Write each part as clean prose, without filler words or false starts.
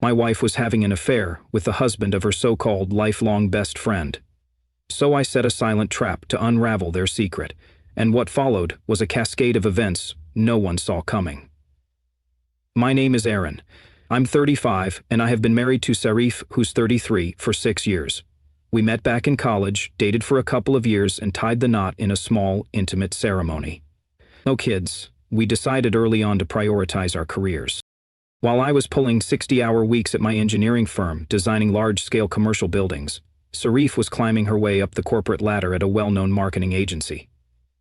my wife was having an affair with the husband of her so-called lifelong best friend. So I set a silent trap to unravel their secret, and what followed was a cascade of events no one saw coming. My name is Aaron. I'm 35, and I have been married to Sarif, who's 33, for 6 years. We met back in college, dated for a couple of years, and tied the knot in a small, intimate ceremony. No kids. We decided early on to prioritize our careers. While I was pulling 60-hour weeks at my engineering firm, designing large-scale commercial buildings, Sarif was climbing her way up the corporate ladder at a well-known marketing agency.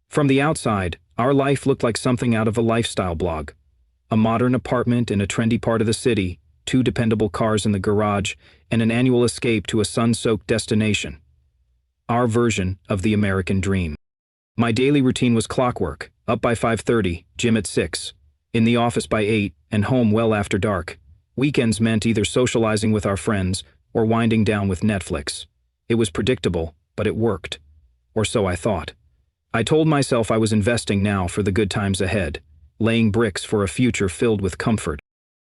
From the outside, our life looked like something out of a lifestyle blog. A modern apartment in a trendy part of the city, 2 dependable cars in the garage, and an annual escape to a sun-soaked destination. Our version of the American dream. My daily routine was clockwork, up by 5:30, gym at 6, in the office by 8, and home well after dark. Weekends meant either socializing with our friends or winding down with Netflix. It was predictable, but it worked. Or so I thought. I told myself I was investing now for the good times ahead, laying bricks for a future filled with comfort.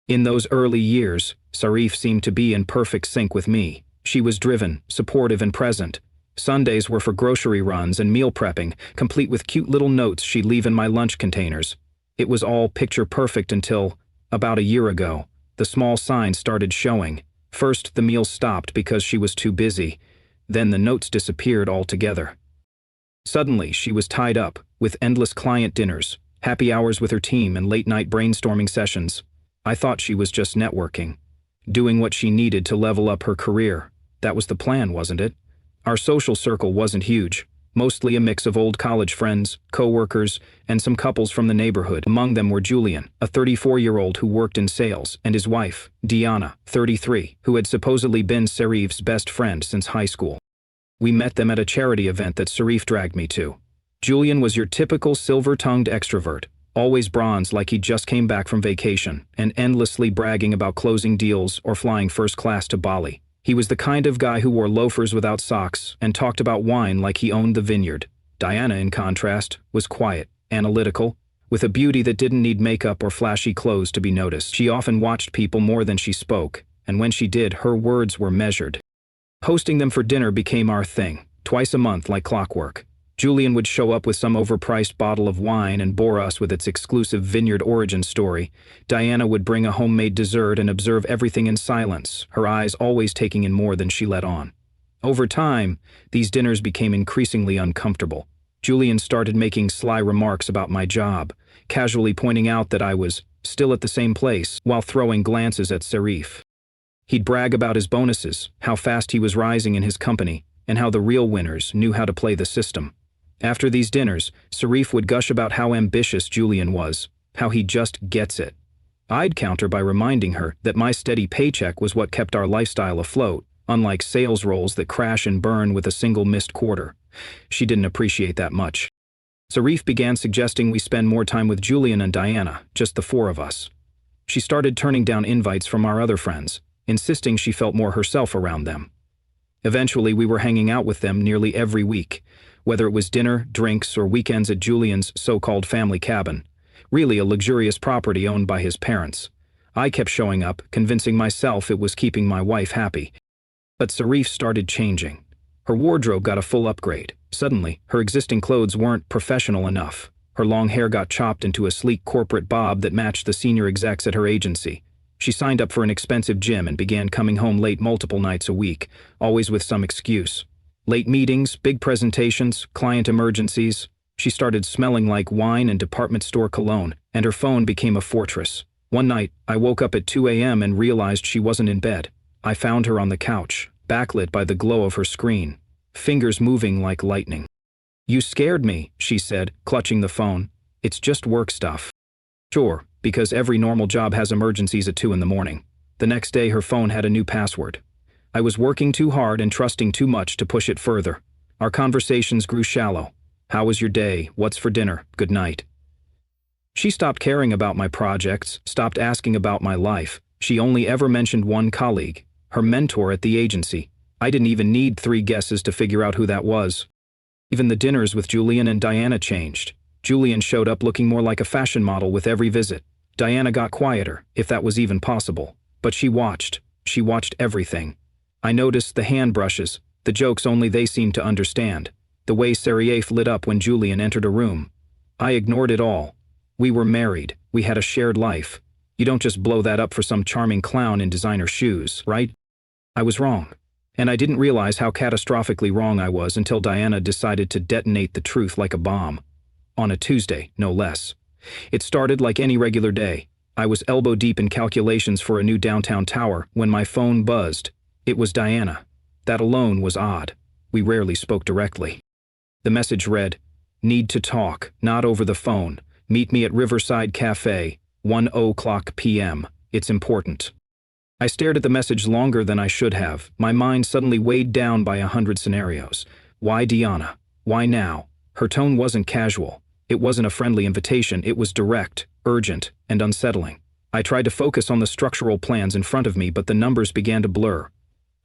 In those early years, Sarif seemed to be in perfect sync with me. She was driven, supportive, and present. Sundays were for grocery runs and meal prepping, complete with cute little notes she'd leave in my lunch containers. It was all picture perfect until, about a year ago, the small signs started showing. First, the meals stopped because she was too busy. Then the notes disappeared altogether. Suddenly, she was tied up, with endless client dinners, happy hours with her team, and late-night brainstorming sessions. I thought she was just networking, doing what she needed to level up her career. That was the plan, wasn't it? Our social circle wasn't huge, mostly a mix of old college friends, co-workers, and some couples from the neighborhood. Among them were Julian, a 34-year-old who worked in sales, and his wife, Diana, 33, who had supposedly been Sarif's best friend since high school. We met them at a charity event that Sarif dragged me to. Julian was your typical silver-tongued extrovert, always bronzed like he just came back from vacation, and endlessly bragging about closing deals or flying first class to Bali. He was the kind of guy who wore loafers without socks and talked about wine like he owned the vineyard. Diana, in contrast, was quiet, analytical, with a beauty that didn't need makeup or flashy clothes to be noticed. She often watched people more than she spoke, and when she did, her words were measured. Hosting them for dinner became our thing, twice a month like clockwork. Julian would show up with some overpriced bottle of wine and bore us with its exclusive vineyard origin story. Diana would bring a homemade dessert and observe everything in silence, her eyes always taking in more than she let on. Over time, these dinners became increasingly uncomfortable. Julian started making sly remarks about my job, casually pointing out that I was still at the same place while throwing glances at Sarif. He'd brag about his bonuses, how fast he was rising in his company, and how the real winners knew how to play the system. After these dinners, Sarif would gush about how ambitious Julian was, how he just gets it. I'd counter by reminding her that my steady paycheck was what kept our lifestyle afloat, unlike sales roles that crash and burn with a single missed quarter. She didn't appreciate that much. Sarif began suggesting we spend more time with Julian and Diana, just the 4 of us. She started turning down invites from our other friends, insisting she felt more herself around them. Eventually, we were hanging out with them nearly every week, whether it was dinner, drinks, or weekends at Julian's so-called family cabin, really a luxurious property owned by his parents. I kept showing up, convincing myself it was keeping my wife happy. But Sarif started changing. Her wardrobe got a full upgrade. Suddenly, her existing clothes weren't professional enough. Her long hair got chopped into a sleek corporate bob that matched the senior execs at her agency. She signed up for an expensive gym and began coming home late multiple nights a week, always with some excuse. Late meetings, big presentations, client emergencies. She started smelling like wine and department store cologne, and her phone became a fortress. One night, I woke up at 2 a.m. and realized she wasn't in bed. I found her on the couch, backlit by the glow of her screen, fingers moving like lightning. "You scared me," she said, clutching the phone. "It's just work stuff." Sure, because every normal job has emergencies at 2 in the morning. The next day, her phone had a new password. I was working too hard and trusting too much to push it further. Our conversations grew shallow. How was your day? What's for dinner? Good night. She stopped caring about my projects, stopped asking about my life. She only ever mentioned one colleague, her mentor at the agency. I didn't even need 3 guesses to figure out who that was. Even the dinners with Julian and Diana changed. Julian showed up looking more like a fashion model with every visit. Diana got quieter, if that was even possible. But she watched, She watched everything. I noticed the hand brushes, the jokes only they seemed to understand, the way Serif lit up when Julian entered a room. I ignored it all. We were married, we had a shared life. You don't just blow that up for some charming clown in designer shoes, right? I was wrong. And I didn't realize how catastrophically wrong I was until Diana decided to detonate the truth like a bomb. On a Tuesday, no less. It started like any regular day. I was elbow deep in calculations for a new downtown tower when my phone buzzed. It was Diana. That alone was odd. We rarely spoke directly. The message read, "Need to talk, not over the phone. Meet me at Riverside Cafe, 1:00 p.m. It's important." I stared at the message longer than I should have, my mind suddenly weighed down by 100 scenarios. Why Diana? Why now? Her tone wasn't casual. It wasn't a friendly invitation, it was direct, urgent, and unsettling. I tried to focus on the structural plans in front of me, but the numbers began to blur.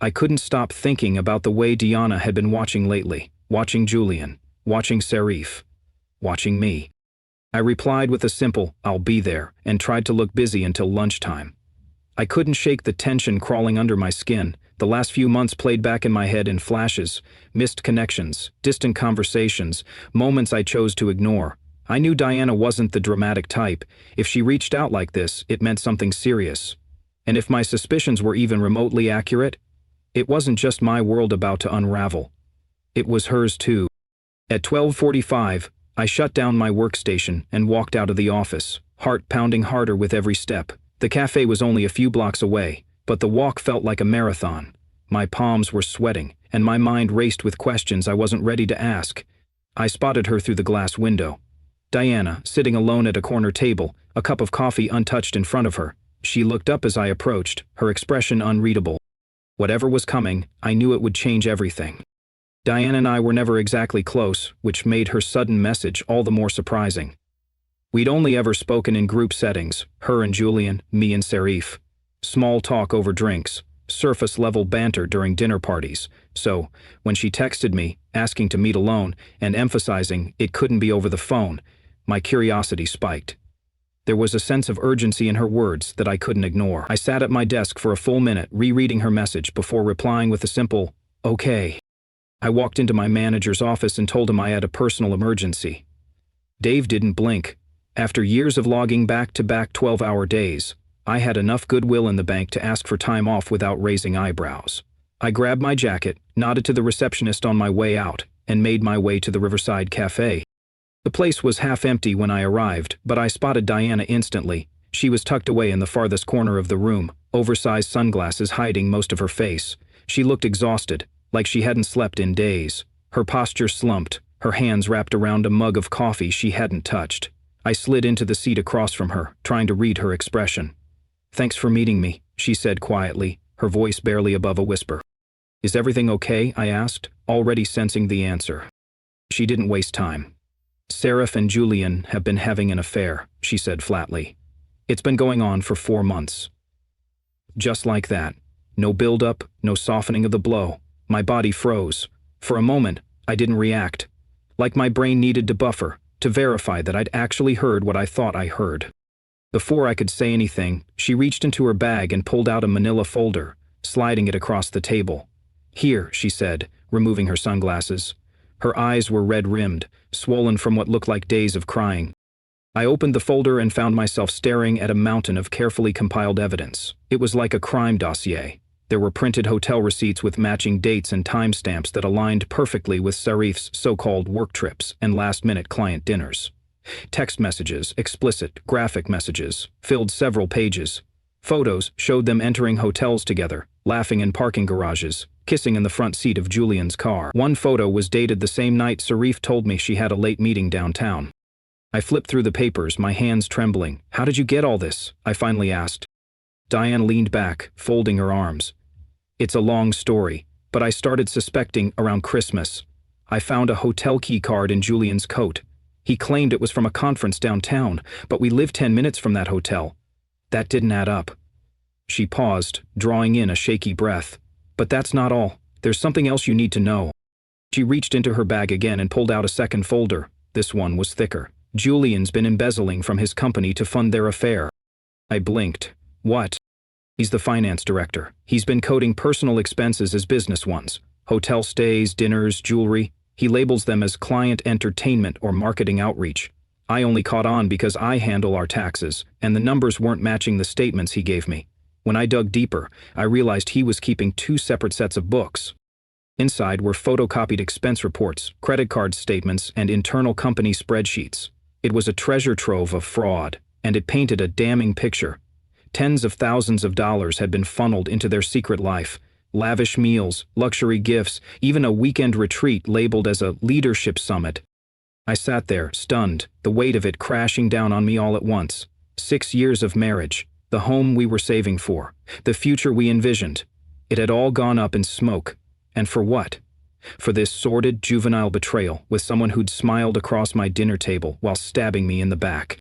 I couldn't stop thinking about the way Diana had been watching lately, watching Julian, watching Serif, watching me. I replied with a simple, "I'll be there," and tried to look busy until lunchtime. I couldn't shake the tension crawling under my skin. The last few months played back in my head in flashes, missed connections, distant conversations, moments I chose to ignore. I knew Diana wasn't the dramatic type. If she reached out like this, it meant something serious. And if my suspicions were even remotely accurate, it wasn't just my world about to unravel. It was hers too. At 12:45, I shut down my workstation and walked out of the office, heart pounding harder with every step. The cafe was only a few blocks away, but the walk felt like a marathon. My palms were sweating, and my mind raced with questions I wasn't ready to ask. I spotted her through the glass window. Diana, sitting alone at a corner table, a cup of coffee untouched in front of her. She looked up as I approached, her expression unreadable. Whatever was coming, I knew it would change everything. Diana and I were never exactly close, which made her sudden message all the more surprising. We'd only ever spoken in group settings, her and Julian, me and Serif. Small talk over drinks, surface-level banter during dinner parties. So, when she texted me, asking to meet alone, and emphasizing it couldn't be over the phone, my curiosity spiked. There was a sense of urgency in her words that I couldn't ignore. I sat at my desk for a full minute, rereading her message before replying with a simple, "Okay." I walked into my manager's office and told him I had a personal emergency. Dave didn't blink. After years of logging back-to-back 12-hour days, I had enough goodwill in the bank to ask for time off without raising eyebrows. I grabbed my jacket, nodded to the receptionist on my way out, and made my way to the Riverside Cafe. The place was half empty when I arrived, but I spotted Diana instantly. She was tucked away in the farthest corner of the room, oversized sunglasses hiding most of her face. She looked exhausted, like she hadn't slept in days. Her posture slumped, her hands wrapped around a mug of coffee she hadn't touched. I slid into the seat across from her, trying to read her expression. "Thanks for meeting me," she said quietly, her voice barely above a whisper. "Is everything okay?" I asked, already sensing the answer. She didn't waste time. "Serif and Julian have been having an affair," she said flatly. "It's been going on for 4 months." Just like that. No build-up, no softening of the blow. My body froze. For a moment, I didn't react. Like my brain needed to buffer, to verify that I'd actually heard what I thought I heard. Before I could say anything, she reached into her bag and pulled out a manila folder, sliding it across the table. "Here," she said, removing her sunglasses. Her eyes were red-rimmed, swollen from what looked like days of crying. I opened the folder and found myself staring at a mountain of carefully compiled evidence. It was like a crime dossier. There were printed hotel receipts with matching dates and timestamps that aligned perfectly with Serif's so-called work trips and last-minute client dinners. Text messages, explicit, graphic messages, filled several pages. Photos showed them entering hotels together, laughing in parking garages, kissing in the front seat of Julian's car. One photo was dated the same night Serif told me she had a late meeting downtown. I flipped through the papers, my hands trembling. "How did you get all this?" I finally asked. Diane leaned back, folding her arms. "It's a long story, but I started suspecting around Christmas. I found a hotel key card in Julian's coat. He claimed it was from a conference downtown, but we lived 10 minutes from that hotel. That didn't add up." She paused, drawing in a shaky breath. "But that's not all. There's something else you need to know." She reached into her bag again and pulled out a second folder. This one was thicker. "Julian's been embezzling from his company to fund their affair." I blinked. "What?" He's the finance director. He's been coding personal expenses as business ones. Hotel stays, dinners, jewelry. He labels them as client entertainment or marketing outreach. I only caught on because I handle our taxes, and the numbers weren't matching the statements he gave me. When I dug deeper, I realized he was keeping two separate sets of books. Inside were photocopied expense reports, credit card statements, and internal company spreadsheets. It was a treasure trove of fraud, and it painted a damning picture. Tens of thousands of dollars had been funneled into their secret life. Lavish meals, luxury gifts, even a weekend retreat labeled as a leadership summit. I sat there, stunned, the weight of it crashing down on me all at once. 6 years of marriage, the home we were saving for, the future we envisioned. It had all gone up in smoke. And for what? For this sordid, juvenile betrayal with someone who'd smiled across my dinner table while stabbing me in the back.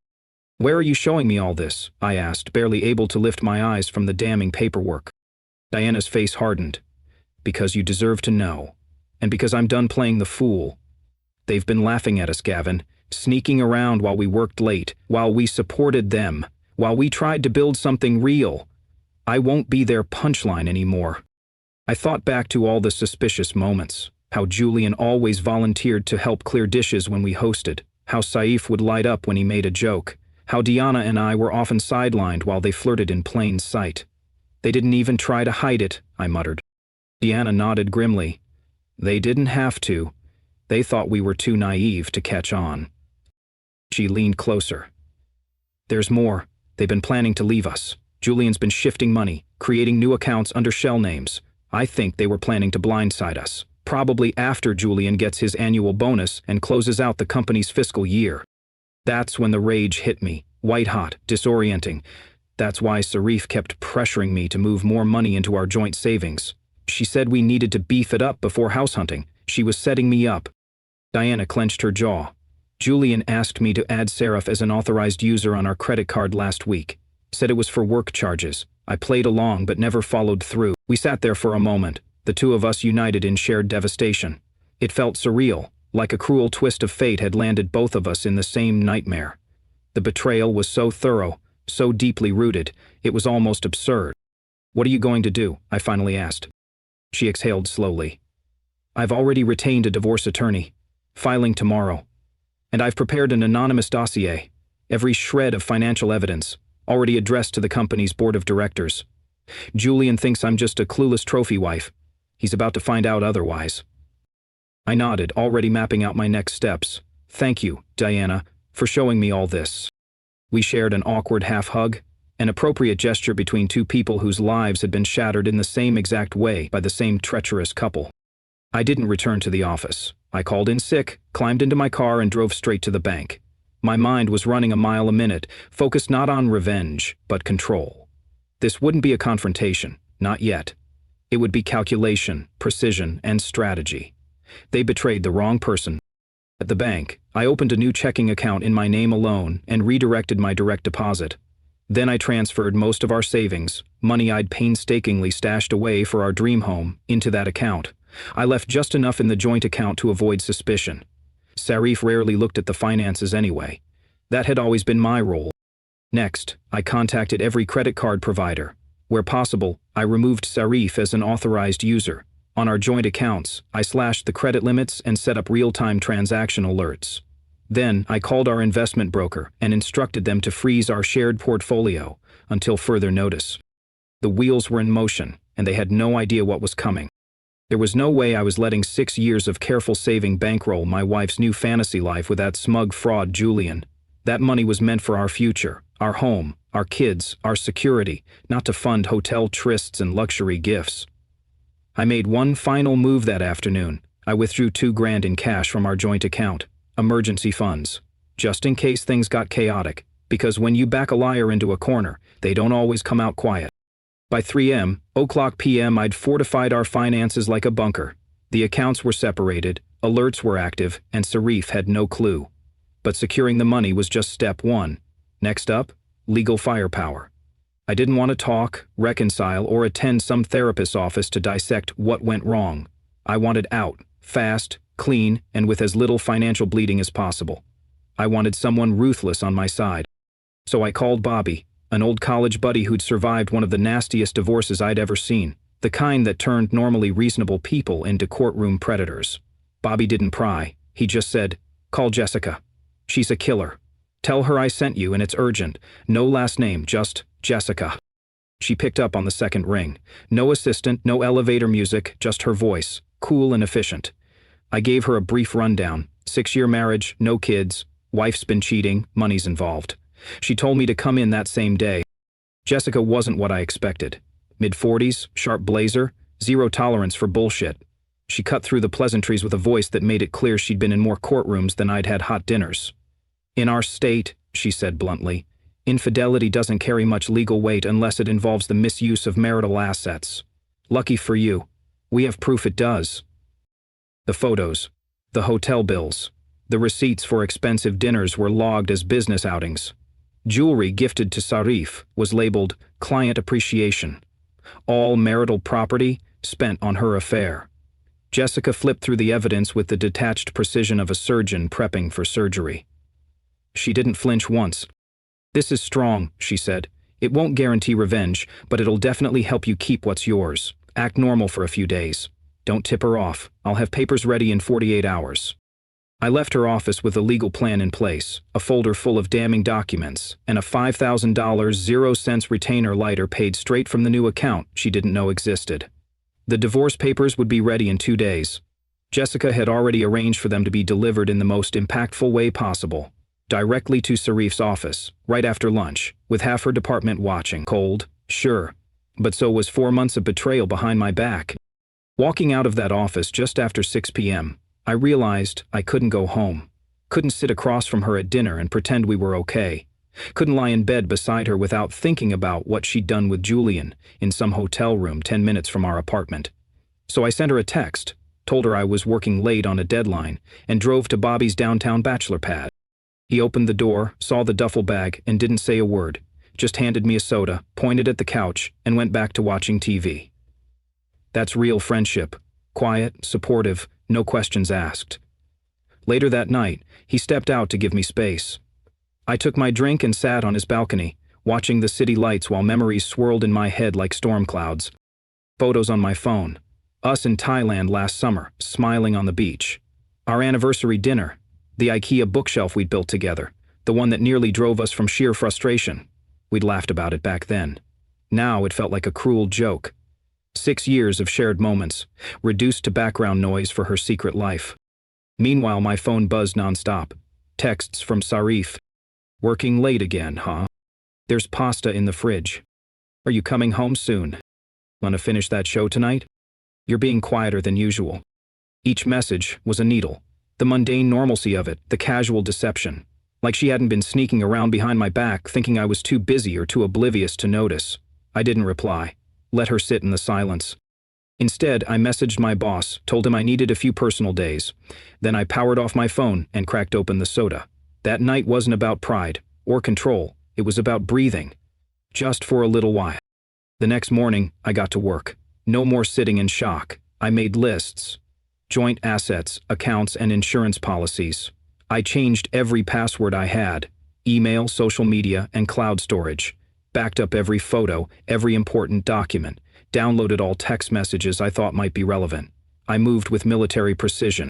"Where are you showing me all this?" I asked, barely able to lift my eyes from the damning paperwork. Diana's face hardened. "Because you deserve to know. And because I'm done playing the fool. They've been laughing at us, Gavin, sneaking around while we worked late, while we supported them, while we tried to build something real. I won't be their punchline anymore." I thought back to all the suspicious moments, how Julian always volunteered to help clear dishes when we hosted, how Saif would light up when he made a joke, how Diana and I were often sidelined while they flirted in plain sight. "They didn't even try to hide it," I muttered. Diana nodded grimly. "They didn't have to. They thought we were too naive to catch on." She leaned closer. "There's more. They've been planning to leave us. Julian's been shifting money, creating new accounts under shell names. I think they were planning to blindside us, probably after Julian gets his annual bonus and closes out the company's fiscal year." That's when the rage hit me, white-hot, disorienting. That's why Sarif kept pressuring me to move more money into our joint savings. She said we needed to beef it up before house hunting. She was setting me up. Diana clenched her jaw. "Julian asked me to add Sarif as an authorized user on our credit card last week. Said it was for work charges. I played along but never followed through." We sat there for a moment, the two of us united in shared devastation. It felt surreal, like a cruel twist of fate had landed both of us in the same nightmare. The betrayal was so thorough, so deeply rooted, it was almost absurd. "What are you going to do?" I finally asked. She exhaled slowly. "I've already retained a divorce attorney. Filing tomorrow. And I've prepared an anonymous dossier, every shred of financial evidence, already addressed to the company's board of directors. Julian thinks I'm just a clueless trophy wife. He's about to find out otherwise." I nodded, already mapping out my next steps. "Thank you, Diana, for showing me all this." We shared an awkward half-hug, an appropriate gesture between two people whose lives had been shattered in the same exact way by the same treacherous couple. I didn't return to the office. I called in sick, climbed into my car, and drove straight to the bank. My mind was running a mile a minute, focused not on revenge, but control. This wouldn't be a confrontation, not yet. It would be calculation, precision, and strategy. They betrayed the wrong person. At the bank, I opened a new checking account in my name alone and redirected my direct deposit. Then I transferred most of our savings, money I'd painstakingly stashed away for our dream home, into that account. I left just enough in the joint account to avoid suspicion. Sarif rarely looked at the finances anyway. That had always been my role. Next, I contacted every credit card provider. Where possible, I removed Sarif as an authorized user. On our joint accounts, I slashed the credit limits and set up real-time transaction alerts. Then, I called our investment broker and instructed them to freeze our shared portfolio until further notice. The wheels were in motion, and they had no idea what was coming. There was no way I was letting 6 years of careful saving bankroll my wife's new fantasy life with that smug fraud Julian. That money was meant for our future, our home, our kids, our security, not to fund hotel trysts and luxury gifts. I made one final move that afternoon. I withdrew $2,000 in cash from our joint account, emergency funds, just in case things got chaotic, because when you back a liar into a corner, they don't always come out quiet. By 3 p.m., I'd fortified our finances like a bunker. The accounts were separated, alerts were active, and Sarif had no clue. But securing the money was just step one. Next up, legal firepower. I didn't want to talk, reconcile, or attend some therapist's office to dissect what went wrong. I wanted out, fast, clean, and with as little financial bleeding as possible. I wanted someone ruthless on my side. So I called Bobby, An old college buddy who'd survived one of the nastiest divorces I'd ever seen, the kind that turned normally reasonable people into courtroom predators. Bobby didn't pry. He just said, "Call Jessica. She's a killer. Tell her I sent you and it's urgent. No last name, just Jessica." She picked up on the second ring. No assistant, no elevator music, just her voice, cool and efficient. I gave her a brief rundown. 6-year marriage, no kids, wife's been cheating, money's involved. She told me to come in that same day. Jessica wasn't what I expected. Mid-40s, sharp blazer, zero tolerance for bullshit. She cut through the pleasantries with a voice that made it clear she'd been in more courtrooms than I'd had hot dinners. "In our state," she said bluntly, "infidelity doesn't carry much legal weight unless it involves the misuse of marital assets. Lucky for you, we have proof it does." The photos, the hotel bills, the receipts for expensive dinners were logged as business outings. Jewelry gifted to Sarif was labeled client appreciation. All marital property spent on her affair. Jessica flipped through the evidence with the detached precision of a surgeon prepping for surgery. She didn't flinch once. "This is strong," she said. "It won't guarantee revenge, but it'll definitely help you keep what's yours. Act normal for a few days. Don't tip her off. I'll have papers ready in 48 hours. I left her office with a legal plan in place, a folder full of damning documents, and a $5,000 0-cents retainer lighter paid straight from the new account she didn't know existed. The divorce papers would be ready in 2 days. Jessica had already arranged for them to be delivered in the most impactful way possible, directly to Sarif's office, right after lunch, with half her department watching. Cold, sure, but so was 4 months of betrayal behind my back. Walking out of that office just after 6 p.m., I realized I couldn't go home. Couldn't sit across from her at dinner and pretend we were okay. Couldn't lie in bed beside her without thinking about what she'd done with Julian in some hotel room 10 minutes from our apartment. So I sent her a text, told her I was working late on a deadline, and drove to Bobby's downtown bachelor pad. He opened the door, saw the duffel bag, and didn't say a word, just handed me a soda, pointed at the couch, and went back to watching TV. That's real friendship. Quiet, supportive, no questions asked. Later that night, he stepped out to give me space. I took my drink and sat on his balcony, watching the city lights while memories swirled in my head like storm clouds. Photos on my phone. Us in Thailand last summer, smiling on the beach. Our anniversary dinner. The IKEA bookshelf we'd built together. The one that nearly drove us from sheer frustration. We'd laughed about it back then. Now it felt like a cruel joke. 6 years of shared moments, reduced to background noise for her secret life. Meanwhile, my phone buzzed nonstop. Texts from Sarif. "Working late again, huh? There's pasta in the fridge. Are you coming home soon? Want to finish that show tonight? You're being quieter than usual." Each message was a needle. The mundane normalcy of it, the casual deception. Like she hadn't been sneaking around behind my back thinking I was too busy or too oblivious to notice. I didn't reply. Let her sit in the silence. Instead, I messaged my boss, told him I needed a few personal days. Then I powered off my phone and cracked open the soda. That night wasn't about pride or control. It was about breathing. Just for a little while. The next morning, I got to work. No more sitting in shock. I made lists. Joint assets, accounts, and insurance policies. I changed every password I had. Email, social media, and cloud storage. Backed up every photo, every important document, downloaded all text messages I thought might be relevant. I moved with military precision.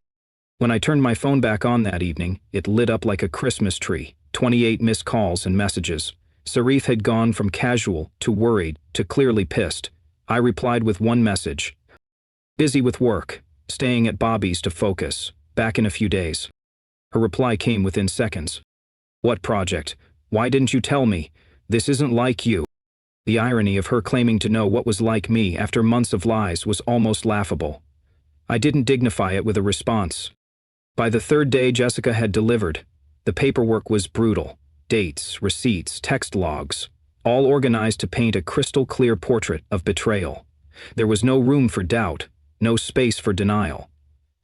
When I turned my phone back on that evening, it lit up like a Christmas tree, 28 missed calls and messages. Sarif had gone from casual to worried to clearly pissed. I replied with one message. "Busy with work, staying at Bobby's to focus, back in a few days." Her reply came within seconds. "What project? Why didn't you tell me? This isn't like you." The irony of her claiming to know what was like me after months of lies was almost laughable. I didn't dignify it with a response. By the third day, Jessica had delivered. The paperwork was brutal. Dates, receipts, text logs, all organized to paint a crystal-clear portrait of betrayal. There was no room for doubt, no space for denial.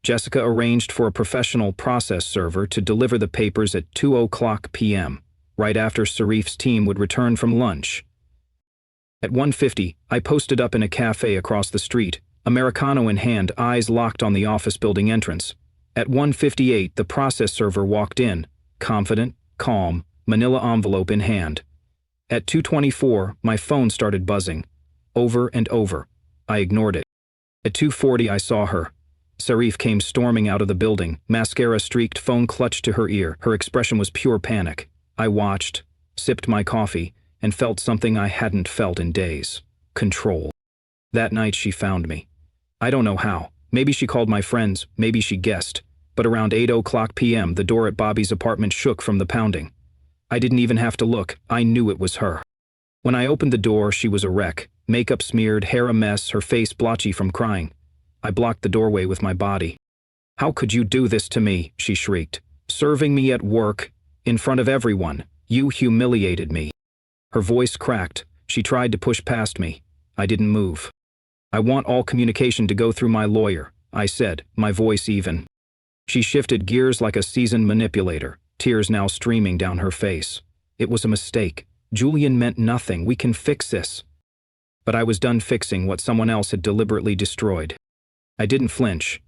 Jessica arranged for a professional process server to deliver the papers at 2:00 p.m., right after Sarif's team would return from lunch. At 1:50, I posted up in a cafe across the street, Americano in hand, eyes locked on the office building entrance. At 1:58, the process server walked in, confident, calm, manila envelope in hand. At 2:24, my phone started buzzing. Over and over. I ignored it. At 2:40, I saw her. Sarif came storming out of the building, mascara-streaked, phone clutched to her ear. Her expression was pure panic. I watched, sipped my coffee, and felt something I hadn't felt in days. Control. That night she found me. I don't know how. Maybe she called my friends, maybe she guessed. But around 8:00 p.m., the door at Bobby's apartment shook from the pounding. I didn't even have to look. I knew it was her. When I opened the door, she was a wreck. Makeup smeared, hair a mess, her face blotchy from crying. I blocked the doorway with my body. "How could you do this to me?" she shrieked. "Serving me at work, in front of everyone. You humiliated me." Her voice cracked. She tried to push past me. I didn't move. "I want all communication to go through my lawyer," I said, my voice even. She shifted gears like a seasoned manipulator, tears now streaming down her face. "It was a mistake. Julian meant nothing. We can fix this." But I was done fixing what someone else had deliberately destroyed. I didn't flinch,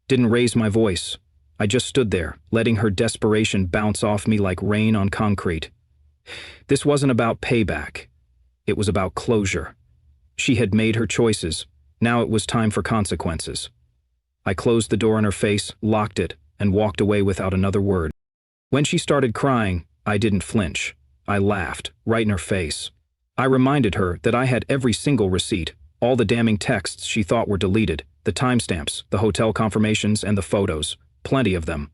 didn't raise my voice. I just stood there, letting her desperation bounce off me like rain on concrete. This wasn't about payback. It was about closure. She had made her choices. Now it was time for consequences. I closed the door in her face, locked it, and walked away without another word. When she started crying, I didn't flinch. I laughed, right in her face. I reminded her that I had every single receipt, all the damning texts she thought were deleted, the timestamps, the hotel confirmations, and the photos. Plenty of them.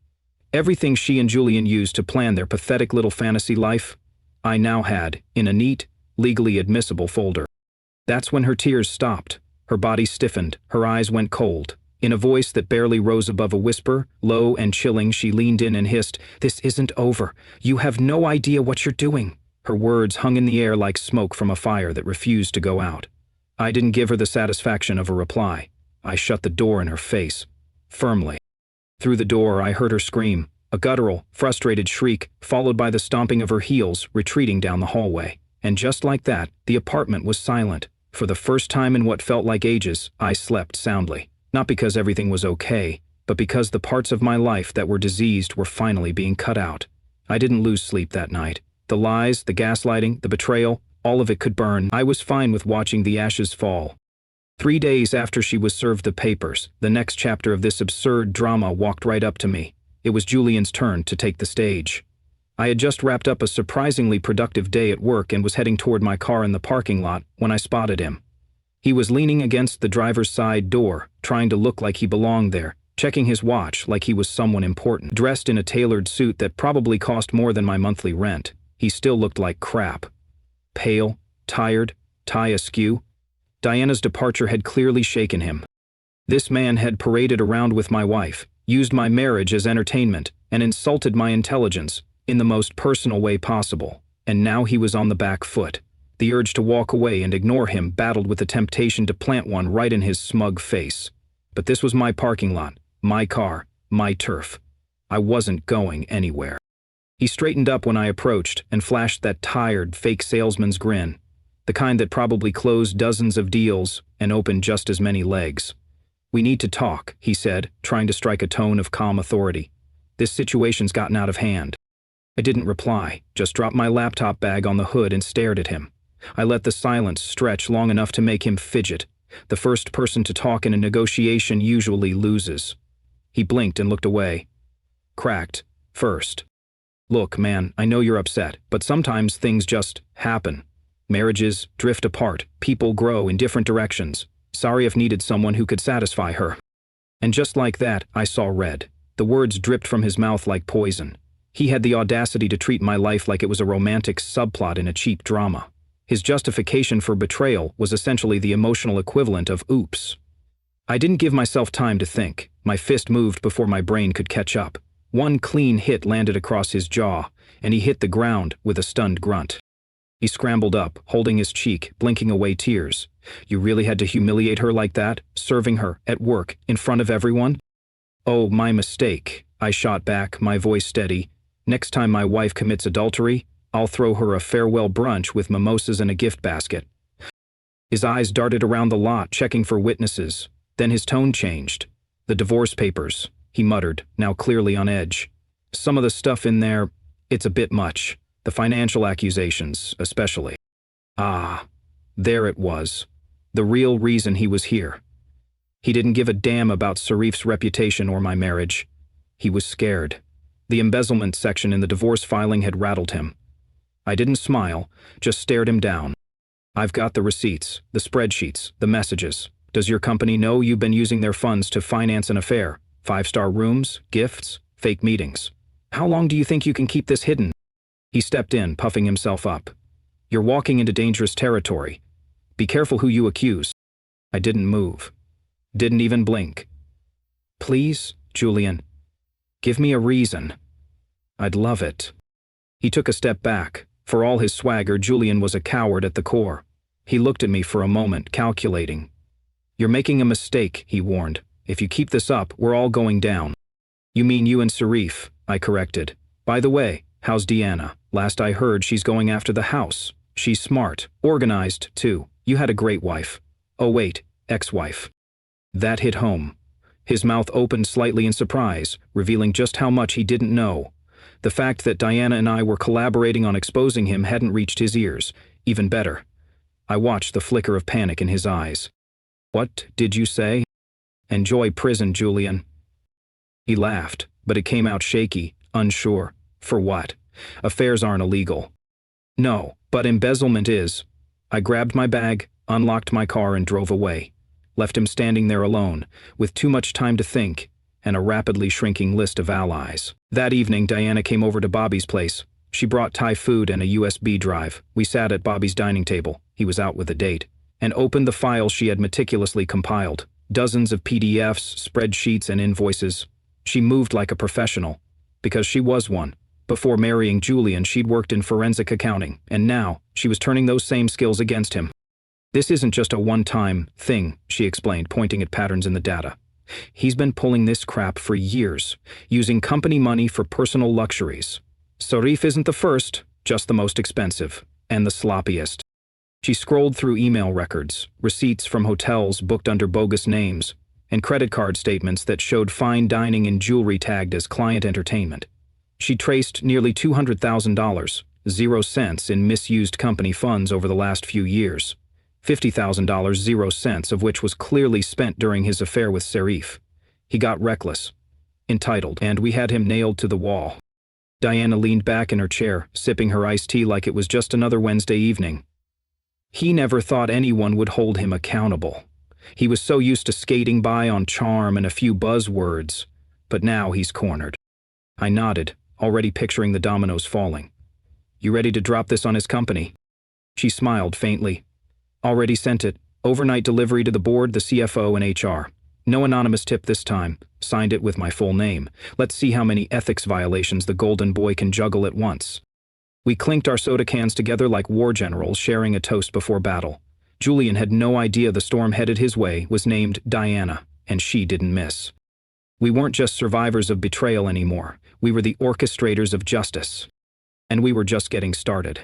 Everything she and Julian used to plan their pathetic little fantasy life, I now had, in a neat, legally admissible folder. That's when her tears stopped. Her body stiffened, her eyes went cold. In a voice that barely rose above a whisper, low and chilling, she leaned in and hissed, "This isn't over. You have no idea what you're doing." Her words hung in the air like smoke from a fire that refused to go out. I didn't give her the satisfaction of a reply. I shut the door in her face, firmly. Through the door, I heard her scream, a guttural, frustrated shriek, followed by the stomping of her heels, retreating down the hallway. And just like that, the apartment was silent. For the first time in what felt like ages, I slept soundly. Not because everything was okay, but because the parts of my life that were diseased were finally being cut out. I didn't lose sleep that night. The lies, the gaslighting, the betrayal, all of it could burn. I was fine with watching the ashes fall. 3 days after she was served the papers, the next chapter of this absurd drama walked right up to me. It was Julian's turn to take the stage. I had just wrapped up a surprisingly productive day at work and was heading toward my car in the parking lot when I spotted him. He was leaning against the driver's side door, trying to look like he belonged there, checking his watch like he was someone important. Dressed in a tailored suit that probably cost more than my monthly rent, he still looked like crap. Pale, tired, tie askew. Diana's departure had clearly shaken him. This man had paraded around with my wife, used my marriage as entertainment, and insulted my intelligence in the most personal way possible. And now he was on the back foot. The urge to walk away and ignore him battled with the temptation to plant one right in his smug face. But this was my parking lot, my car, my turf. I wasn't going anywhere. He straightened up when I approached and flashed that tired, fake salesman's grin, the kind that probably closed dozens of deals and opened just as many legs. "We need to talk," he said, trying to strike a tone of calm authority. "This situation's gotten out of hand." I didn't reply, just dropped my laptop bag on the hood and stared at him. I let the silence stretch long enough to make him fidget. The first person to talk in a negotiation usually loses. He blinked and looked away. Cracked, first. "Look, man, I know you're upset, but sometimes things just happen. Marriages drift apart, people grow in different directions. Sorry if needed someone who could satisfy her." And just like that, I saw red. The words dripped from his mouth like poison. He had the audacity to treat my life like it was a romantic subplot in a cheap drama. His justification for betrayal was essentially the emotional equivalent of oops. I didn't give myself time to think. My fist moved before my brain could catch up. One clean hit landed across his jaw, and he hit the ground with a stunned grunt. He scrambled up, holding his cheek, blinking away tears. "You really had to humiliate her like that, serving her, at work, in front of everyone?" "Oh, my mistake," I shot back, my voice steady. "Next time my wife commits adultery, I'll throw her a farewell brunch with mimosas and a gift basket." His eyes darted around the lot, checking for witnesses. Then his tone changed. "The divorce papers," he muttered, now clearly on edge. "Some of the stuff in there, it's a bit much." The financial accusations, especially. Ah, there it was. The real reason he was here. He didn't give a damn about Sarif's reputation or my marriage. He was scared. The embezzlement section in the divorce filing had rattled him. I didn't smile, just stared him down. I've got the receipts, the spreadsheets, the messages. Does your company know you've been using their funds to finance an affair? 5-star rooms, gifts, fake meetings. How long do you think you can keep this hidden? He stepped in, puffing himself up. You're walking into dangerous territory. Be careful who you accuse. I didn't move. Didn't even blink. Please, Julian. Give me a reason. I'd love it. He took a step back. For all his swagger, Julian was a coward at the core. He looked at me for a moment, calculating. You're making a mistake, he warned. If you keep this up, we're all going down. You mean you and Sarif, I corrected. By the way, how's Deanna? Last I heard, she's going after the house. She's smart, organized, too. You had a great wife. Oh wait, ex-wife. That hit home. His mouth opened slightly in surprise, revealing just how much he didn't know. The fact that Diana and I were collaborating on exposing him hadn't reached his ears. Even better. I watched the flicker of panic in his eyes. What did you say? Enjoy prison, Julian. He laughed, but it came out shaky, unsure. For what? Affairs aren't illegal. No, but embezzlement is. I grabbed my bag, unlocked my car and drove away. Left him standing there alone, with too much time to think, and a rapidly shrinking list of allies. That evening, Diana came over to Bobby's place. She brought Thai food and a USB drive. We sat at Bobby's dining table, he was out with a date, and opened the files she had meticulously compiled. Dozens of PDFs, spreadsheets, and invoices. She moved like a professional, because she was one. Before marrying Julian, she'd worked in forensic accounting, and now, she was turning those same skills against him. This isn't just a one-time thing, she explained, pointing at patterns in the data. He's been pulling this crap for years, using company money for personal luxuries. Sarif isn't the first, just the most expensive, and the sloppiest. She scrolled through email records, receipts from hotels booked under bogus names, and credit card statements that showed fine dining and jewelry tagged as client entertainment. She traced nearly $200,000, 0 cents in misused company funds over the last few years. $50,000, 0 cents of which was clearly spent during his affair with Sarif. He got reckless, entitled, and we had him nailed to the wall. Diana leaned back in her chair, sipping her iced tea like it was just another Wednesday evening. He never thought anyone would hold him accountable. He was so used to skating by on charm and a few buzzwords, but now he's cornered. I nodded, already picturing the dominoes falling. You ready to drop this on his company? She smiled faintly. Already sent it. Overnight delivery to the board, the CFO, and HR. No anonymous tip this time. Signed it with my full name. Let's see how many ethics violations the golden boy can juggle at once. We clinked our soda cans together like war generals sharing a toast before battle. Julian had no idea the storm headed his way was named Diana, and she didn't miss. We weren't just survivors of betrayal anymore. We were the orchestrators of justice. And we were just getting started.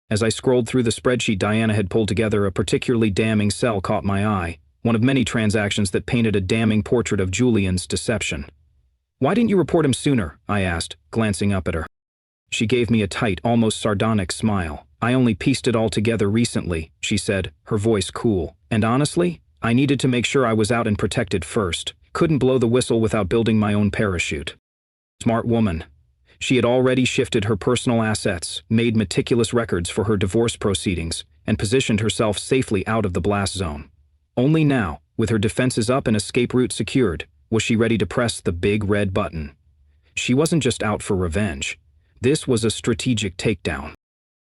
As I scrolled through the spreadsheet Diana had pulled together, a particularly damning cell caught my eye, one of many transactions that painted a damning portrait of Julian's deception. Why didn't you report him sooner? I asked, glancing up at her. She gave me a tight, almost sardonic smile. I only pieced it all together recently, she said, her voice cool. And honestly, I needed to make sure I was out and protected first. Couldn't blow the whistle without building my own parachute. Smart woman. She had already shifted her personal assets, made meticulous records for her divorce proceedings, and positioned herself safely out of the blast zone. Only now, with her defenses up and escape route secured, was she ready to press the big red button. She wasn't just out for revenge. This was a strategic takedown.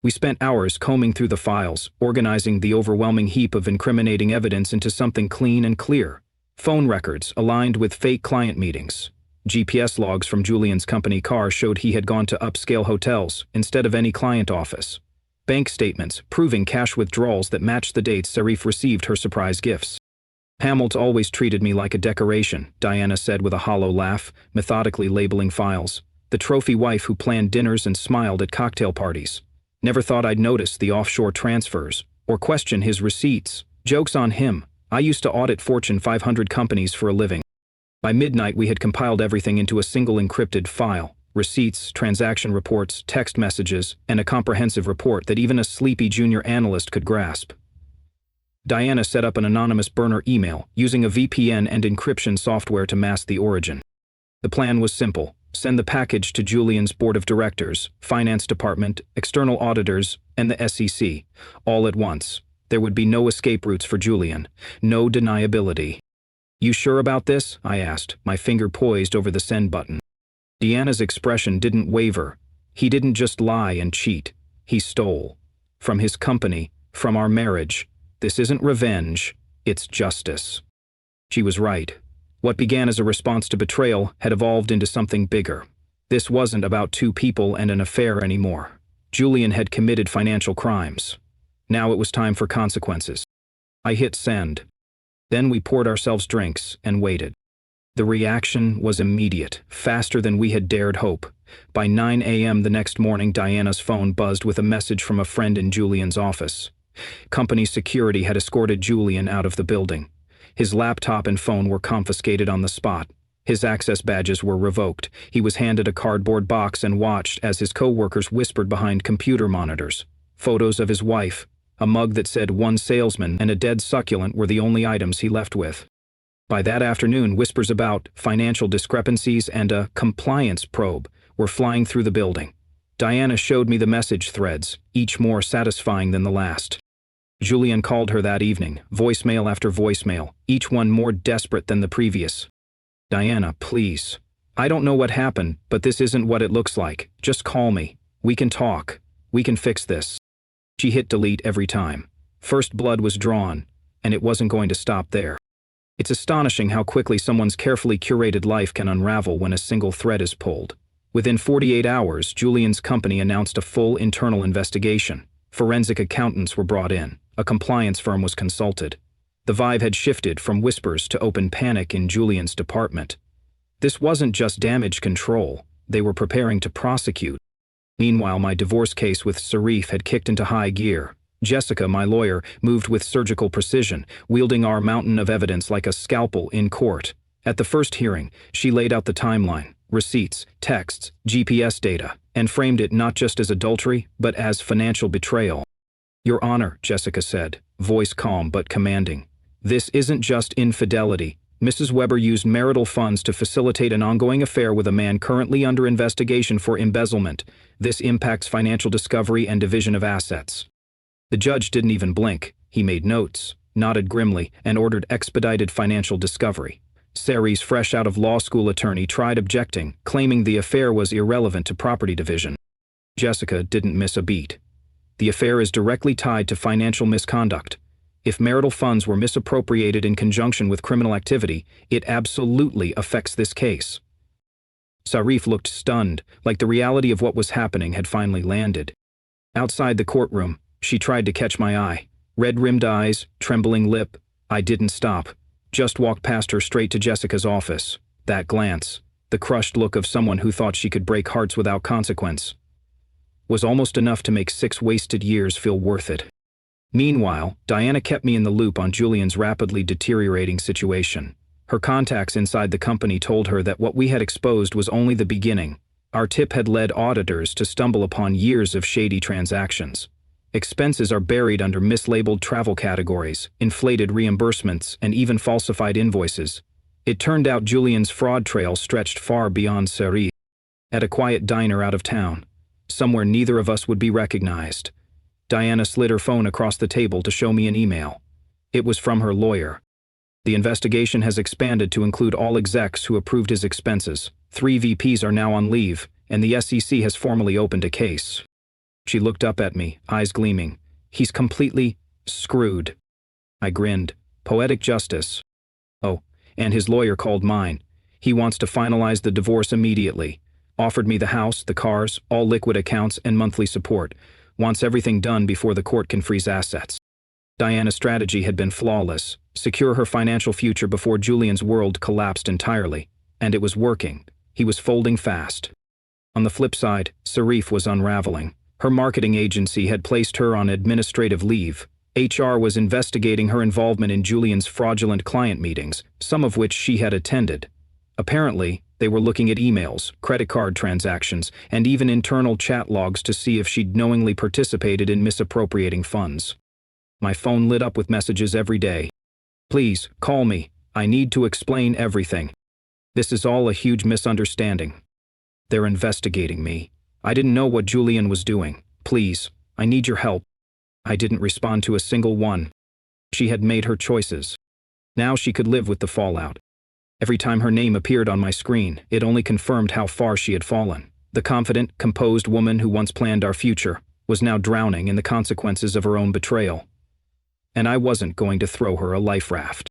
We spent hours combing through the files, organizing the overwhelming heap of incriminating evidence into something clean and clear. Phone records aligned with fake client meetings. GPS logs from Julian's company car showed he had gone to upscale hotels instead of any client office. Bank statements proving cash withdrawals that matched the dates Sarif received her surprise gifts. Hamilton always treated me like a decoration, Diana said with a hollow laugh, methodically labeling files. The trophy wife who planned dinners and smiled at cocktail parties. Never thought I'd notice the offshore transfers, or question his receipts. Joke's on him. I used to audit Fortune 500 companies for a living. By midnight we had compiled everything into a single encrypted file, receipts, transaction reports, text messages, and a comprehensive report that even a sleepy junior analyst could grasp. Diana set up an anonymous burner email using a VPN and encryption software to mask the origin. The plan was simple: send the package to Julian's board of directors, finance department, external auditors, and the SEC, all at once. There would be no escape routes for Julian, no deniability. "You sure about this?" I asked, my finger poised over the send button. Deanna's expression didn't waver. He didn't just lie and cheat. He stole. From his company, from our marriage. This isn't revenge, it's justice. She was right. What began as a response to betrayal had evolved into something bigger. This wasn't about two people and an affair anymore. Julian had committed financial crimes. Now it was time for consequences. I hit send. Then we poured ourselves drinks and waited. The reaction was immediate, faster than we had dared hope. By 9 a.m. the next morning, Diana's phone buzzed with a message from a friend in Julian's office. Company security had escorted Julian out of the building. His laptop and phone were confiscated on the spot. His access badges were revoked. He was handed a cardboard box and watched as his co-workers whispered behind computer monitors. Photos of his wife, a mug that said "one salesman," and a dead succulent were the only items he left with. By that afternoon, whispers about financial discrepancies and a compliance probe were flying through the building. Diana showed me the message threads, each more satisfying than the last. Julian called her that evening, voicemail after voicemail, each one more desperate than the previous. "Diana, please. I don't know what happened, but this isn't what it looks like. Just call me. We can talk. We can fix this." She hit delete every time. First blood was drawn, and it wasn't going to stop there. It's astonishing how quickly someone's carefully curated life can unravel when a single thread is pulled. Within 48 hours, Julian's company announced a full internal investigation. Forensic accountants were brought in. A compliance firm was consulted. The vibe had shifted from whispers to open panic in Julian's department. This wasn't just damage control. They were preparing to prosecute. Meanwhile, my divorce case with Sarif had kicked into high gear. Jessica, my lawyer, moved with surgical precision, wielding our mountain of evidence like a scalpel in court. At the first hearing, she laid out the timeline, receipts, texts, GPS data, and framed it not just as adultery, but as financial betrayal. "Your Honor," Jessica said, voice calm but commanding, "this isn't just infidelity. Mrs. Weber used marital funds to facilitate an ongoing affair with a man currently under investigation for embezzlement. This impacts financial discovery and division of assets." The judge didn't even blink. He made notes, nodded grimly, and ordered expedited financial discovery. Sari's fresh out of law school attorney tried objecting, claiming the affair was irrelevant to property division. Jessica didn't miss a beat. "The affair is directly tied to financial misconduct. If marital funds were misappropriated in conjunction with criminal activity, it absolutely affects this case." Sarif looked stunned, like the reality of what was happening had finally landed. Outside the courtroom, she tried to catch my eye. Red-rimmed eyes, trembling lip. I didn't stop. Just walked past her straight to Jessica's office. That glance, the crushed look of someone who thought she could break hearts without consequence, was almost enough to make 6 wasted years feel worth it. Meanwhile, Diana kept me in the loop on Julian's rapidly deteriorating situation. Her contacts inside the company told her that what we had exposed was only the beginning. Our tip had led auditors to stumble upon years of shady transactions. Expenses are buried under mislabeled travel categories, inflated reimbursements, and even falsified invoices. It turned out Julian's fraud trail stretched far beyond Cerise. At a quiet diner out of town, somewhere neither of us would be recognized, Diana slid her phone across the table to show me an email. It was from her lawyer. "The investigation has expanded to include all execs who approved his expenses. 3 VPs are now on leave, and the SEC has formally opened a case." She looked up at me, eyes gleaming. "He's completely screwed." I grinned. "Poetic justice." "Oh, and his lawyer called mine. He wants to finalize the divorce immediately. Offered me the house, the cars, all liquid accounts, and monthly support. Wants everything done before the court can freeze assets." Diana's strategy had been flawless. Secure her financial future before Julian's world collapsed entirely. And it was working. He was folding fast. On the flip side, Sarif was unraveling. Her marketing agency had placed her on administrative leave. HR was investigating her involvement in Julian's fraudulent client meetings, some of which she had attended. Apparently, They were looking at emails, credit card transactions, and even internal chat logs to see if she'd knowingly participated in misappropriating funds. My phone lit up with messages every day. "Please, call me. I need to explain everything. This is all a huge misunderstanding. They're investigating me. I didn't know what Julian was doing. Please, I need your help." I didn't respond to a single one. She had made her choices. Now she could live with the fallout. Every time her name appeared on my screen, it only confirmed how far she had fallen. The confident, composed woman who once planned our future was now drowning in the consequences of her own betrayal. And I wasn't going to throw her a life raft.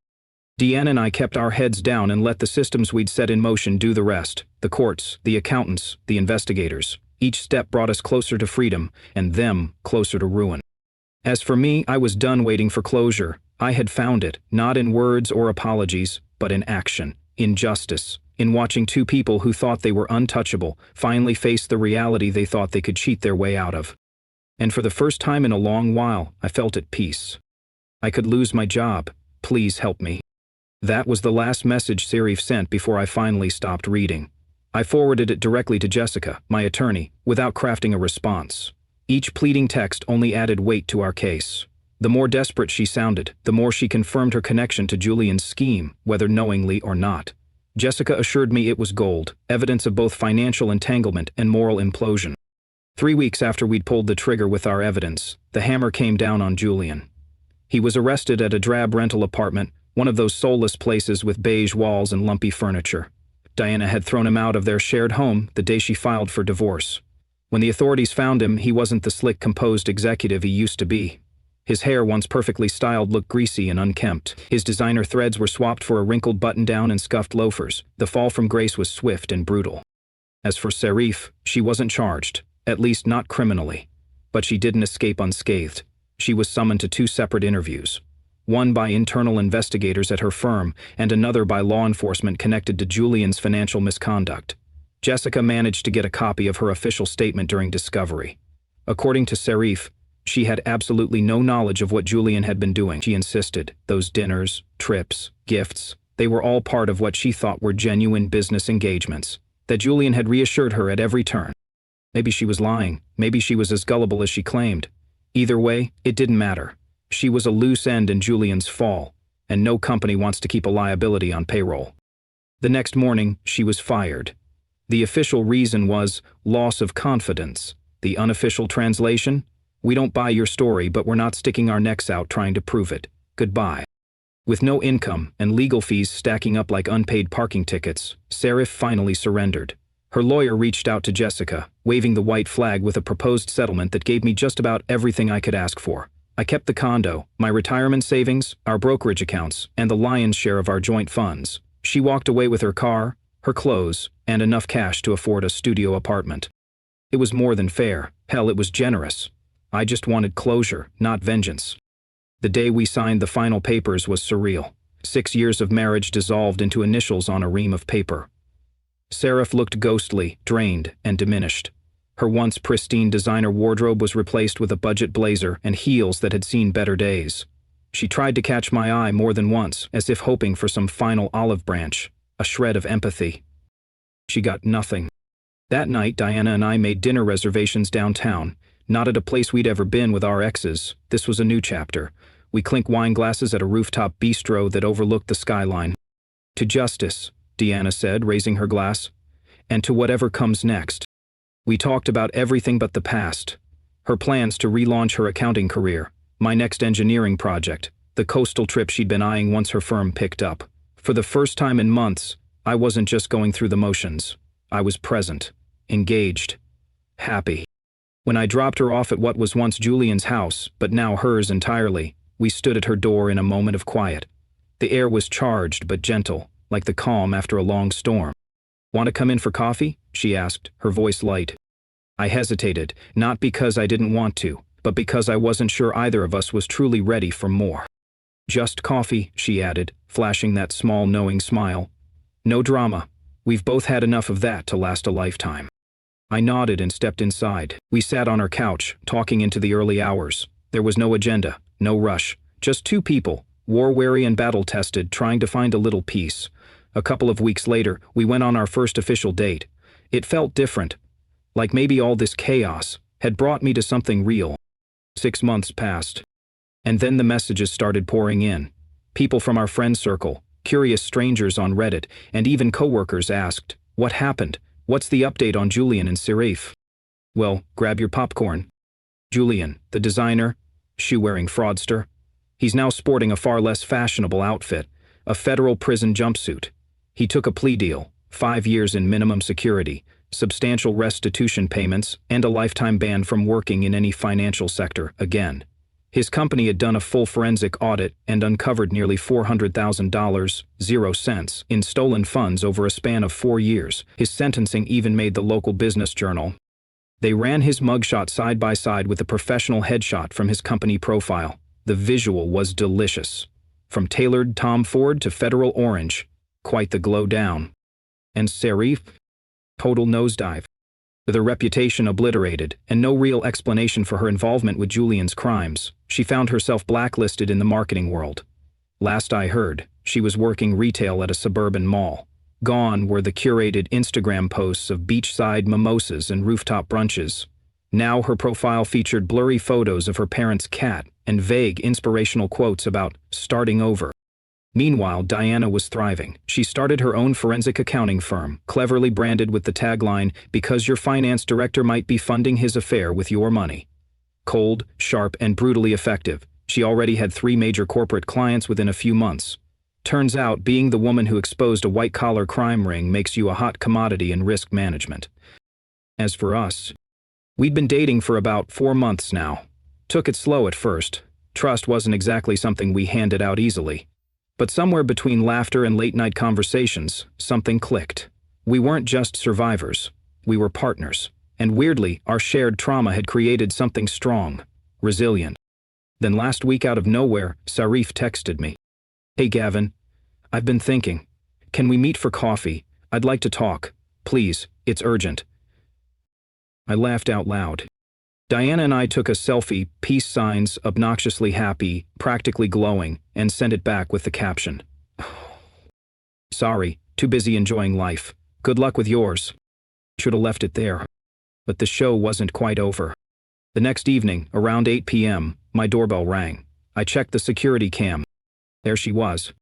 Deanna and I kept our heads down and let the systems we'd set in motion do the rest. The courts, the accountants, the investigators. Each step brought us closer to freedom, and them closer to ruin. As for me, I was done waiting for closure. I had found it, not in words or apologies, but in action, in justice, in watching two people who thought they were untouchable finally face the reality they thought they could cheat their way out of. And for the first time in a long while, I felt at peace. I could lose my job. Please help me. That was the last message Serif sent before I finally stopped reading. I forwarded it directly to Jessica, my attorney, without crafting a response. Each pleading text only added weight to our case. The more desperate she sounded, the more she confirmed her connection to Julian's scheme, whether knowingly or not. Jessica assured me it was gold, evidence of both financial entanglement and moral implosion. 3 weeks after we'd pulled the trigger with our evidence, the hammer came down on Julian. He was arrested at a drab rental apartment, one of those soulless places with beige walls and lumpy furniture. Diana had thrown him out of their shared home the day she filed for divorce. When the authorities found him, he wasn't the slick, composed executive he used to be. His hair, once perfectly styled, looked greasy and unkempt. His designer threads were swapped for a wrinkled button-down and scuffed loafers. The fall from grace was swift and brutal. As for Serif, she wasn't charged, at least not criminally. But she didn't escape unscathed. She was summoned to 2 separate interviews. One by internal investigators at her firm, and another by law enforcement connected to Julian's financial misconduct. Jessica managed to get a copy of her official statement during discovery. According to Serif, she had absolutely no knowledge of what Julian had been doing. She insisted those dinners, trips, gifts, they were all part of what she thought were genuine business engagements, that Julian had reassured her at every turn. Maybe she was lying, maybe she was as gullible as she claimed. Either way, it didn't matter. She was a loose end in Julian's fall, and no company wants to keep a liability on payroll. The next morning, she was fired. The official reason was loss of confidence. The unofficial translation? We don't buy your story, but we're not sticking our necks out trying to prove it. Goodbye. With no income and legal fees stacking up like unpaid parking tickets, Serif finally surrendered. Her lawyer reached out to Jessica, waving the white flag with a proposed settlement that gave me just about everything I could ask for. I kept the condo, my retirement savings, our brokerage accounts, and the lion's share of our joint funds. She walked away with her car, her clothes, and enough cash to afford a studio apartment. It was more than fair. Hell, it was generous. I just wanted closure, not vengeance. The day we signed the final papers was surreal. 6 years of marriage dissolved into initials on a ream of paper. Serif looked ghostly, drained, and diminished. Her once pristine designer wardrobe was replaced with a budget blazer and heels that had seen better days. She tried to catch my eye more than once, as if hoping for some final olive branch, a shred of empathy. She got nothing. That night, Diana and I made dinner reservations downtown, not at a place we'd ever been with our exes. This was a new chapter. We clinked wine glasses at a rooftop bistro that overlooked the skyline. "To justice," Deanna said, raising her glass, "and to whatever comes next." We talked about everything but the past. Her plans to relaunch her accounting career, my next engineering project, the coastal trip she'd been eyeing once her firm picked up. For the first time in months, I wasn't just going through the motions. I was present, engaged, happy. When I dropped her off at what was once Julian's house, but now hers entirely, we stood at her door in a moment of quiet. The air was charged but gentle, like the calm after a long storm. "Want to come in for coffee?" she asked, her voice light. I hesitated, not because I didn't want to, but because I wasn't sure either of us was truly ready for more. "Just coffee," she added, flashing that small knowing smile. "No drama. We've both had enough of that to last a lifetime." I nodded and stepped inside. We sat on our couch, talking into the early hours. There was no agenda, no rush, just two people, war-weary and battle-tested, trying to find a little peace. A couple of weeks later, we went on our first official date. It felt different, like maybe all this chaos had brought me to something real. 6 months passed. And then the messages started pouring in. People from our friend circle, curious strangers on Reddit, and even coworkers asked, "What happened? What's the update on Julian and Sirif?" Well, grab your popcorn. Julian, the designer, shoe-wearing fraudster. He's now sporting a far less fashionable outfit, a federal prison jumpsuit. He took a plea deal, 5 years in minimum security, substantial restitution payments, and a lifetime ban from working in any financial sector again. His company had done a full forensic audit and uncovered nearly $400,000, 0 cents, in stolen funds over a span of 4 years. His sentencing even made the local business journal. They ran his mugshot side by side with a professional headshot from his company profile. The visual was delicious. From tailored Tom Ford to federal orange, quite the glow down. And Sirif? Total nosedive. With her reputation obliterated and no real explanation for her involvement with Julian's crimes, she found herself blacklisted in the marketing world. Last I heard, she was working retail at a suburban mall. Gone were the curated Instagram posts of beachside mimosas and rooftop brunches. Now her profile featured blurry photos of her parents' cat and vague inspirational quotes about starting over. Meanwhile, Diana was thriving. She started her own forensic accounting firm, cleverly branded with the tagline, "Because your finance director might be funding his affair with your money." Cold, sharp, and brutally effective, she already had 3 major corporate clients within a few months. Turns out, being the woman who exposed a white-collar crime ring makes you a hot commodity in risk management. As for us, we'd been dating for about 4 months now. Took it slow at first. Trust wasn't exactly something we handed out easily. But somewhere between laughter and late-night conversations, something clicked. We weren't just survivors. We were partners. And weirdly, our shared trauma had created something strong, resilient. Then last week, out of nowhere, Sirif texted me. "Hey Gavin, I've been thinking. Can we meet for coffee? I'd like to talk. Please, it's urgent." I laughed out loud. Diana and I took a selfie, peace signs, obnoxiously happy, practically glowing, and sent it back with the caption, "Sorry, too busy enjoying life. Good luck with yours." Should have left it there. But the show wasn't quite over. The next evening, around 8 p.m., my doorbell rang. I checked the security cam. There she was.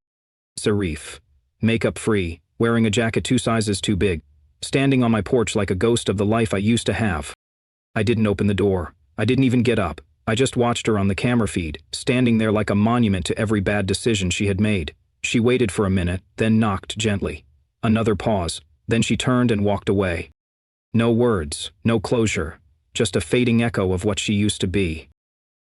Sirif. Makeup free, wearing a jacket 2 sizes too big, standing on my porch like a ghost of the life I used to have. I didn't open the door. I didn't even get up. I just watched her on the camera feed, standing there like a monument to every bad decision she had made. She waited for a minute, then knocked gently. Another pause. Then she turned and walked away. No words, no closure, just a fading echo of what she used to be.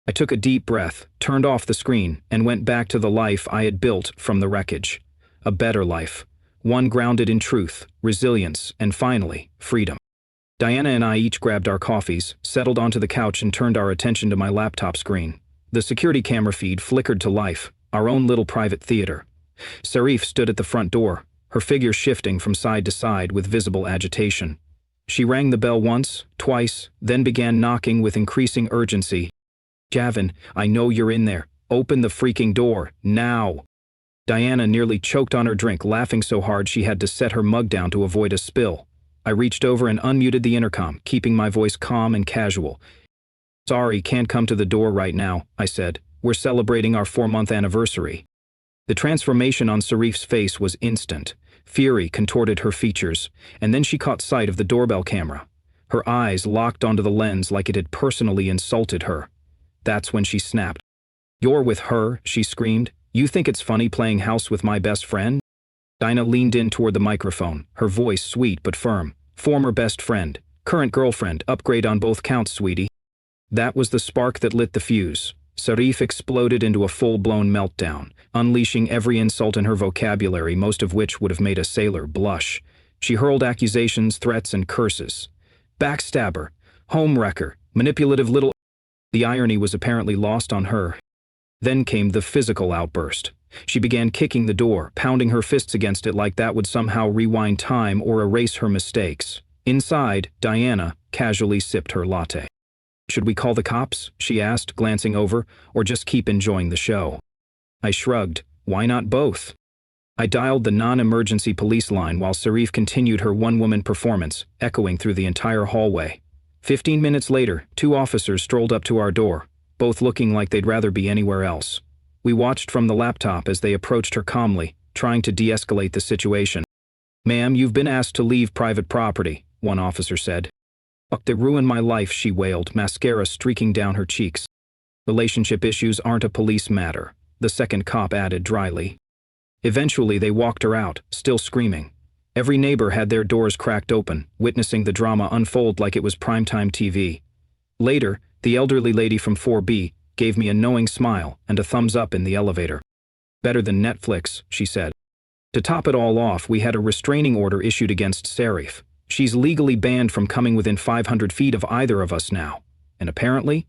I took a deep breath, turned off the screen, and went back to the life I had built from the wreckage. A better life. One grounded in truth, resilience, and finally, freedom. Diana and I each grabbed our coffees, settled onto the couch, and turned our attention to my laptop screen. The security camera feed flickered to life, our own little private theater. Sirif stood at the front door, her figure shifting from side to side with visible agitation. She rang the bell once, twice, then began knocking with increasing urgency. "Gavin, I know you're in there. Open the freaking door, now." Diana nearly choked on her drink, laughing so hard she had to set her mug down to avoid a spill. I reached over and unmuted the intercom, keeping my voice calm and casual. "Sorry, can't come to the door right now," I said. "We're celebrating our 4-month anniversary." The transformation on Sirif's face was instant. Fury contorted her features, and then she caught sight of the doorbell camera. Her eyes locked onto the lens like it had personally insulted her. That's when she snapped. "You're with her," she screamed. "You think it's funny playing house with my best friend?" Dinah leaned in toward the microphone, her voice sweet but firm. "Former best friend, current girlfriend, upgrade on both counts, sweetie." That was the spark that lit the fuse. Sirif exploded into a full-blown meltdown, unleashing every insult in her vocabulary, most of which would have made a sailor blush. She hurled accusations, threats, and curses. Backstabber, homewrecker, manipulative little... The irony was apparently lost on her. Then came the physical outburst. She began kicking the door, pounding her fists against it like that would somehow rewind time or erase her mistakes. Inside, Diana casually sipped her latte. "Should we call the cops?" she asked, glancing over, "or just keep enjoying the show?" I shrugged. Why not both? I dialed the non-emergency police line while Sarif continued her one-woman performance, echoing through the entire hallway. 15 minutes later, 2 officers strolled up to our door, both looking like they'd rather be anywhere else. We watched from the laptop as they approached her calmly, trying to de-escalate the situation. "Ma'am, you've been asked to leave private property," one officer said. "Fuck, that ruined my life," she wailed, mascara streaking down her cheeks. "Relationship issues aren't a police matter," the second cop added dryly. Eventually, they walked her out, still screaming. Every neighbor had their doors cracked open, witnessing the drama unfold like it was primetime TV. Later, the elderly lady from 4B gave me a knowing smile and a thumbs up in the elevator. "Better than Netflix," she said. To top it all off, we had a restraining order issued against Sarif. She's legally banned from coming within 500 feet of either of us now. And apparently,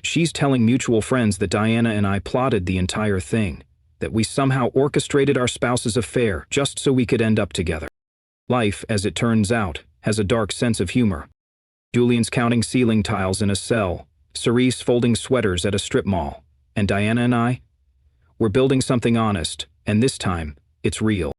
she's telling mutual friends that Diana and I plotted the entire thing, that we somehow orchestrated our spouse's affair just so we could end up together. Life, as it turns out, has a dark sense of humor. Julian's counting ceiling tiles in a cell, Cerise folding sweaters at a strip mall, and Diana and I? We're building something honest, and this time, it's real.